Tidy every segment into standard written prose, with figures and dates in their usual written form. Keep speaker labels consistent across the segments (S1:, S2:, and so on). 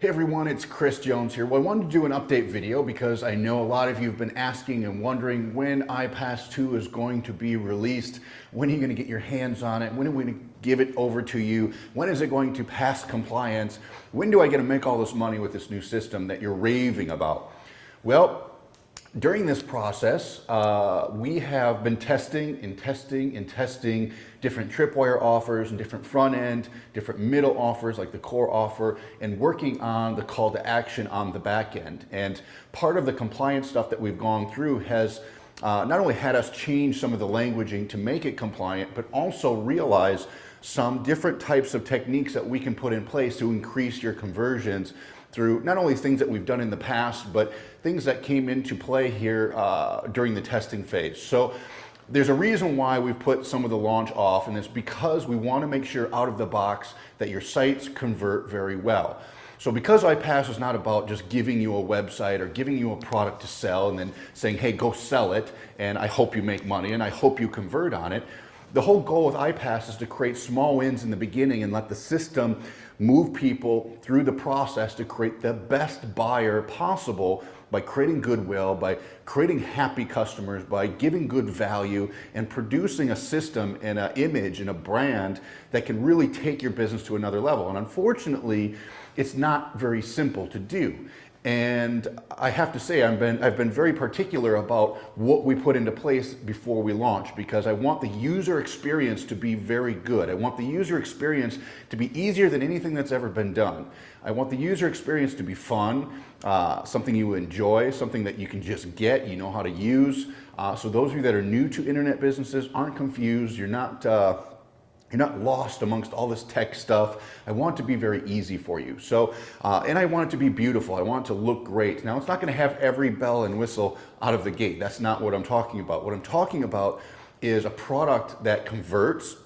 S1: Hey everyone, it's Chris Jones here. Well, I wanted to do an update video because I know a lot of you have been asking and wondering when iPAS2 is going to be released. When are you going to get your hands on it? When are we going to give it over to you? When is it going to pass compliance? When do I get to make all this money with this new system that you're raving about? Well, during this process, we have been testing different tripwire offers and different front end, different middle offers like the core offer, and working on the call to action on the back end. And part of the compliance stuff that we've gone through has not only had us change some of the languaging to make it compliant, but also realize some different types of techniques that we can put in place to increase your conversions through not only things that we've done in the past, but things that came into play here during the testing phase. So there's a reason why we've put some of the launch off, and it's because we want to make sure out of the box that your sites convert very well. So because iPAS is not about just giving you a website or giving you a product to sell and then saying, hey, go sell it, and I hope you make money and I hope you convert on it. The whole goal with iPAS is to create small wins in the beginning and let the system move people through the process to create the best buyer possible by creating goodwill, by creating happy customers, by giving good value and producing a system and an image and a brand that can really take your business to another level. And unfortunately, it's not very simple to do. And I have to say, I've been very particular about what we put into place before we launch, because I want the user experience to be very good. I want the user experience to be easier than anything that's ever been done. I want the user experience to be fun, something you enjoy, something that you can just get, you know how to use. So those of you that are new to internet businesses aren't confused, you're not lost amongst all this tech stuff. I want it to be very easy for you. So, and I want it to be beautiful. I want it to look great. Now, it's not going to have every bell and whistle out of the gate. That's not what I'm talking about. What I'm talking about is a product that converts,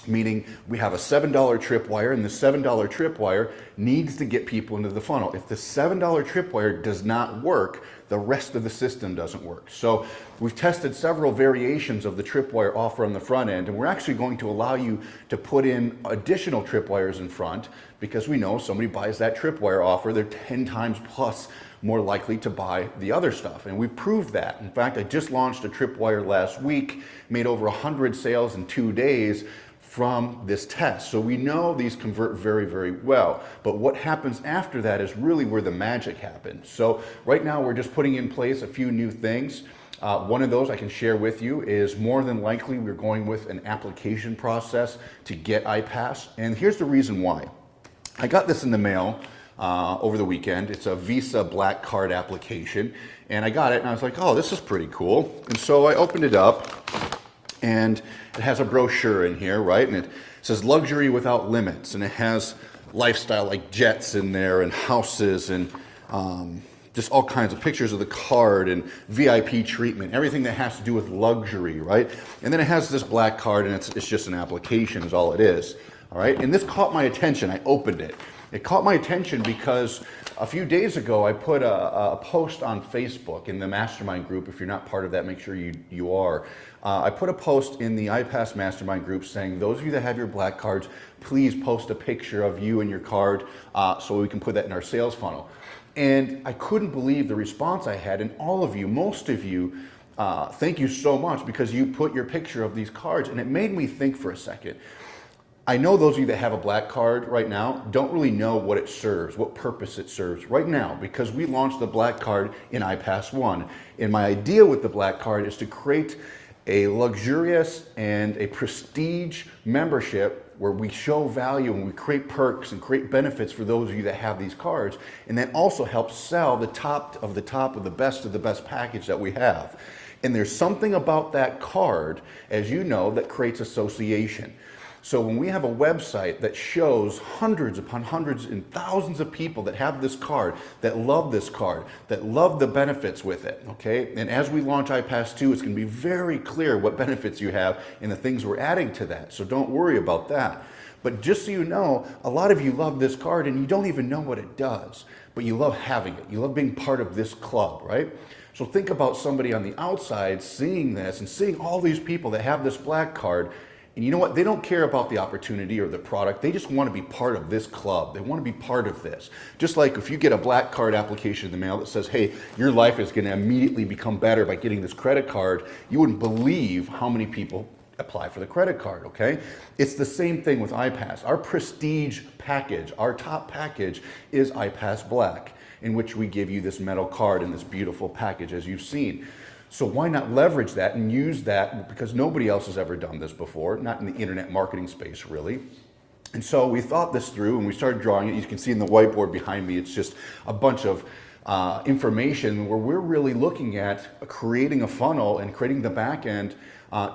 S1: meaning we have a $7 tripwire, and the $7 tripwire needs to get people into the funnel. If the $7 tripwire does not work, the rest of the system doesn't work. So we've tested several variations of the tripwire offer on the front end, and we're actually going to allow you to put in additional tripwires in front, because we know somebody buys that tripwire offer, they're 10 times plus more likely to buy the other stuff. And we've proved that. In fact, I just launched a tripwire last week, made over 100 sales in 2 days from this test. So we know these convert very, very well. But what happens after that is really where the magic happens. So right now we're just putting in place a few new things. One of those I can share with you is more than likely we're going with an application process to get iPAS. And here's the reason why. I got this in the mail over the weekend. It's a Visa Black Card application. And I got it and I was like, oh, this is pretty cool. And so I opened it up, and it has a brochure in here, right? And it says luxury without limits. And it has lifestyle like jets in there and houses and just all kinds of pictures of the card and VIP treatment, everything that has to do with luxury, right? And then it has this black card, and it's just an application is all it is, all right? And this caught my attention. I opened it. It caught my attention because a few days ago, I put a post on Facebook in the mastermind group. If you're not part of that, make sure you are. I put a post in the iPAS mastermind group saying, those of you that have your black cards, please post a picture of you and your card so we can put that in our sales funnel. And I couldn't believe the response I had. And all of you, most of you, thank you so much, because you put your picture of these cards. And it made me think for a second. I know those of you that have a black card right now don't really know what it serves, what purpose it serves right now, because we launched the black card in iPAS1. And my idea with the black card is to create a luxurious and a prestige membership where we show value and we create perks and create benefits for those of you that have these cards, and then also help sell the top of the best package that we have. And there's something about that card, as you know, that creates association. So when we have a website that shows hundreds upon hundreds and thousands of people that have this card, that love this card, that love the benefits with it, okay? And as we launch iPAS2, it's going to be very clear what benefits you have and the things we're adding to that. So don't worry about that. But just so you know, a lot of you love this card and you don't even know what it does, but you love having it. You love being part of this club, right? So think about somebody on the outside seeing this and seeing all these people that have this black card And you know what? They don't care about the opportunity or the product. They just want to be part of this club. They want to be part of this. Just like if you get a black card application in the mail that says, hey, your life is going to immediately become better by getting this credit card, you wouldn't believe how many people apply for the credit card, okay? It's the same thing with iPAS. Our prestige package, our top package is iPAS Black, in which we give you this metal card in this beautiful package as you've seen. So why not leverage that and use that, because nobody else has ever done this before, not in the internet marketing space really. And so we thought this through and we started drawing it. You can see in the whiteboard behind me, it's just a bunch of information where we're really looking at creating a funnel and creating the back end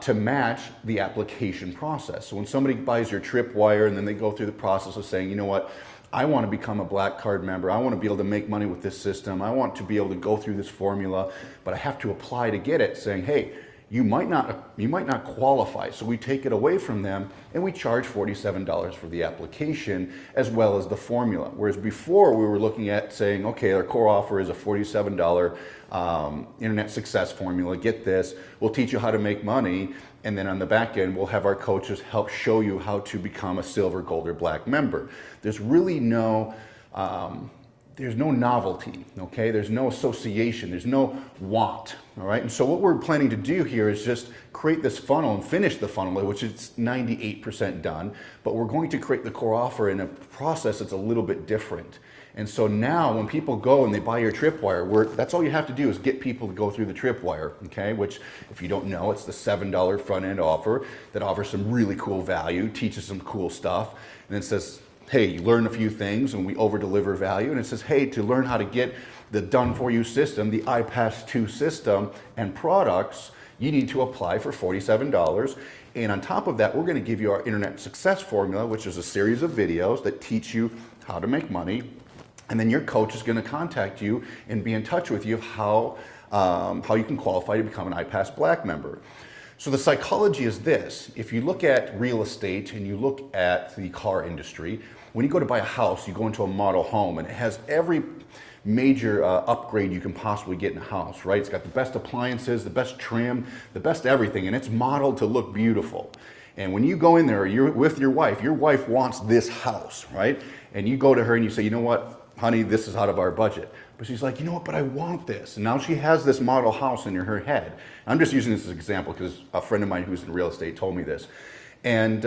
S1: to match the application process. So when somebody buys your tripwire and then they go through the process of saying, you know what, I want to become a black card member. I want to be able to make money with this system. I want to be able to go through this formula, but I have to apply to get it, saying, hey, you might not qualify. So we take it away from them and we charge $47 for the application as well as the formula. Whereas before we were looking at saying, okay, our core offer is a $47 internet success formula. Get this, we'll teach you how to make money. And then on the back end, we'll have our coaches help show you how to become a silver, gold, or black member. There's really there's no novelty, okay? There's no association, there's no want, all right? And so what we're planning to do here is just create this funnel and finish the funnel, which is 98% done, but we're going to create the core offer in a process that's a little bit different. And so now when people go and they buy your tripwire, that's all you have to do is get people to go through the tripwire, okay? Which, if you don't know, it's the $7 front end offer that offers some really cool value, teaches some cool stuff, and it says, hey, you learn a few things and we over deliver value. And it says, hey, to learn how to get the done for you system, the iPAS2 system and products, you need to apply for $47. And on top of that, we're going to give you our internet success formula, which is a series of videos that teach you how to make money. And then your coach is going to contact you and be in touch with you of how you can qualify to become an iPAS Black member. So the psychology is this: if you look at real estate and you look at the car industry, when you go to buy a house, you go into a model home and it has every major upgrade you can possibly get in a house, right? It's got the best appliances, the best trim, the best everything, and it's modeled to look beautiful. And when you go in there, you're with your wife wants this house, right? And you go to her and you say, you know what, honey, this is out of our budget. But she's like, you know what, but I want this. And now she has this model house in her head. I'm just using this as an example because a friend of mine who's in real estate told me this. And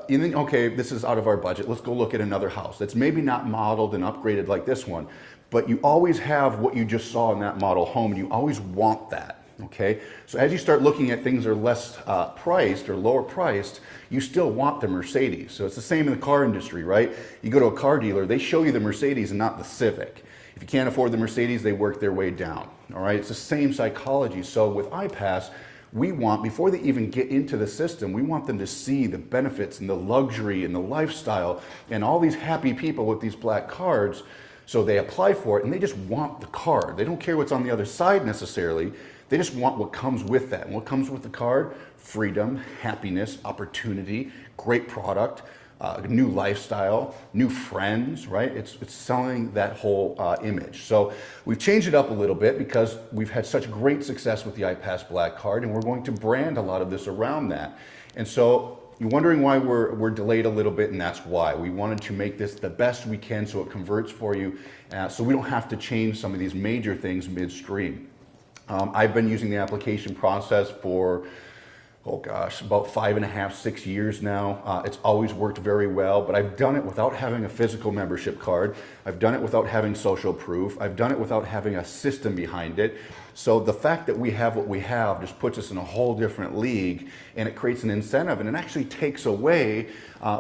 S1: you think, okay, this is out of our budget. Let's go look at another house that's maybe not modeled and upgraded like this one. But you always have what you just saw in that model home, and you always want that. Okay, so as you start looking at things that are less priced or lower priced, you still want the Mercedes. So it's the same in the car industry, right? You go to a car dealer, they show you the Mercedes and not the Civic. If you can't afford the Mercedes, they work their way down. All right, it's the same psychology. So with iPAS, we want, before they even get into the system, we want them to see the benefits and the luxury and the lifestyle and all these happy people with these black cards. So they apply for it and they just want the card. They don't care what's on the other side necessarily. They just want what comes with that. And what comes with the card? Freedom, happiness, opportunity, great product, new lifestyle, new friends, right? It's selling that whole image. So we've changed it up a little bit because we've had such great success with the iPAS Black card, and we're going to brand a lot of this around that. And so you're wondering why we're delayed a little bit, and that's why. We wanted to make this the best we can so it converts for you, so we don't have to change some of these major things midstream. I've been using the application process for, oh gosh, about 5.5, 6 years now. It's always worked very well, but I've done it without having a physical membership card. I've done it without having social proof. I've done it without having a system behind it. So the fact that we have what we have just puts us in a whole different league, and it creates an incentive, and it actually takes away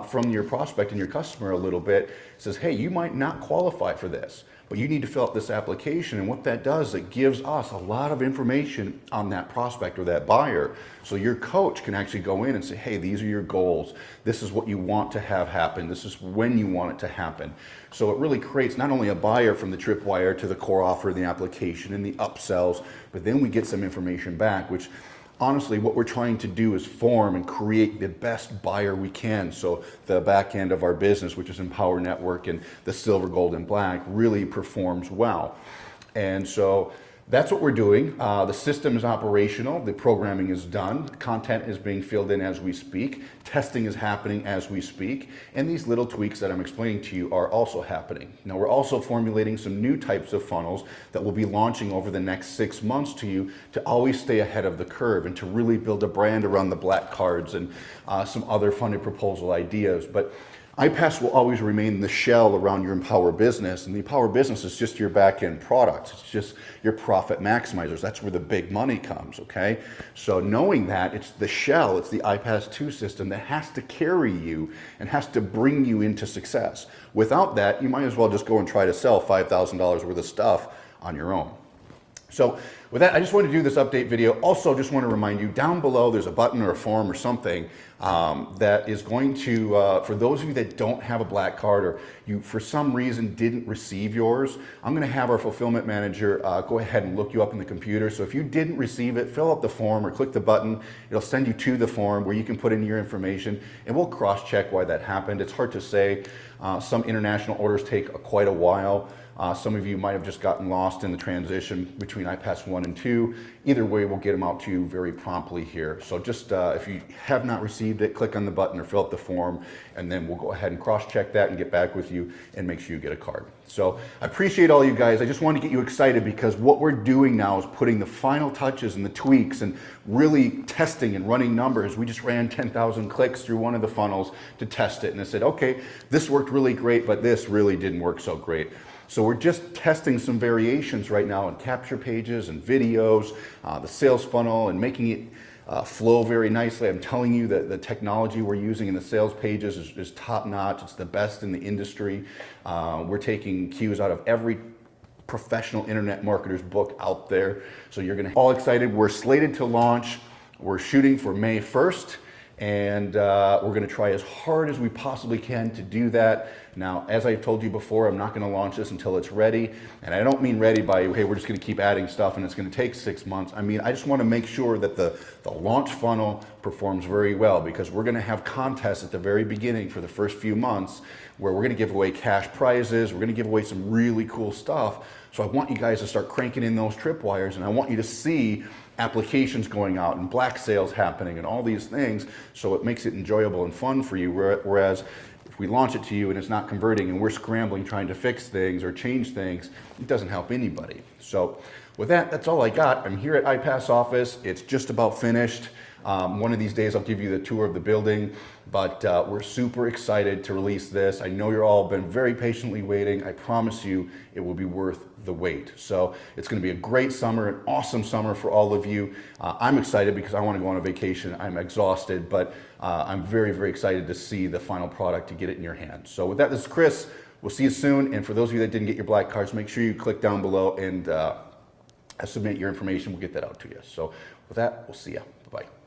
S1: from your prospect and your customer a little bit. It says, hey, you might not qualify for this, but you need to fill out this application. And what that does, it gives us a lot of information on that prospect or that buyer. So your coach can actually go in and say, hey, these are your goals. This is what you want to have happen. This is when you want it to happen. So it really creates not only a buyer from the tripwire to the core offer, the application and the upsells, but then we get some information back, which honestly, what we're trying to do is form and create the best buyer we can. So the back end of our business, which is Empower Network and the silver, gold, and black, really performs well. And so that's what we're doing. The system is operational, the programming is done, content is being filled in as we speak, testing is happening as we speak, and these little tweaks that I'm explaining to you are also happening. Now we're also formulating some new types of funnels that we'll be launching over the next 6 months to you to always stay ahead of the curve and to really build a brand around the black cards and some other funded proposal ideas. But iPAS will always remain the shell around your Empower business, and the Empower business is just your back-end products. It's just your profit maximizers. That's where the big money comes, okay? So knowing that, it's the shell, it's the iPAS2 system that has to carry you and has to bring you into success. Without that, you might as well just go and try to sell $5,000 worth of stuff on your own. So with that, I just wanted to do this update video. Also, just want to remind you, down below there's a button or a form or something that is going to, for those of you that don't have a black card or you for some reason didn't receive yours, I'm going to have our fulfillment manager go ahead and look you up in the computer. So if you didn't receive it, fill out the form or click the button. It'll send you to the form where you can put in your information, and we'll cross-check why that happened. It's hard to say. Some international orders take quite a while. Some of you might have just gotten lost in the transition between iPAS 1 and 2. Either way, we'll get them out to you very promptly here. So just if you have not received it, click on the button or fill out the form, and then we'll go ahead and cross-check that and get back with you and make sure you get a card. So I appreciate all you guys. I just want to get you excited because what we're doing now is putting the final touches and the tweaks and really testing and running numbers. We just ran 10,000 clicks through one of the funnels to test it, and I said, okay, this worked really great, but this really didn't work so great. So we're just testing some variations right now in capture pages and videos, the sales funnel, and making it flow very nicely. I'm telling you that the technology we're using in the sales pages is top notch. It's the best in the industry. We're taking cues out of every professional internet marketer's book out there. So you're gonna all excited. We're slated to launch. We're shooting for May 1st. And we're going to try as hard as we possibly can to do that. Now, as I told you before, I'm not going to launch this until it's ready. And I don't mean ready by, hey, we're just going to keep adding stuff and it's going to take 6 months. I mean, I just want to make sure that the launch funnel performs very well, because we're going to have contests at the very beginning for the first few months where we're going to give away cash prizes. We're going to give away some really cool stuff. So I want you guys to start cranking in those tripwires, and I want you to see applications going out and black sales happening and all these things, so it makes it enjoyable and fun for you. Whereas if we launch it to you and it's not converting and we're scrambling trying to fix things or change things, it doesn't help anybody. So with that, that's all I got. I'm here at iPAS office. It's just about finished. One of these days I'll give you the tour of the building, but we're super excited to release this. I know you're all been very patiently waiting. I promise you it will be worth the wait. So it's going to be a great summer, an awesome summer for all of you. I'm excited because I want to go on a vacation. I'm exhausted, but I'm very, very excited to see the final product, to get it in your hands. So with that, this is Chris. We'll see you soon. And for those of you that didn't get your black cards, make sure you click down below and submit your information. We'll get that out to you. So with that, we'll see you. Bye-bye.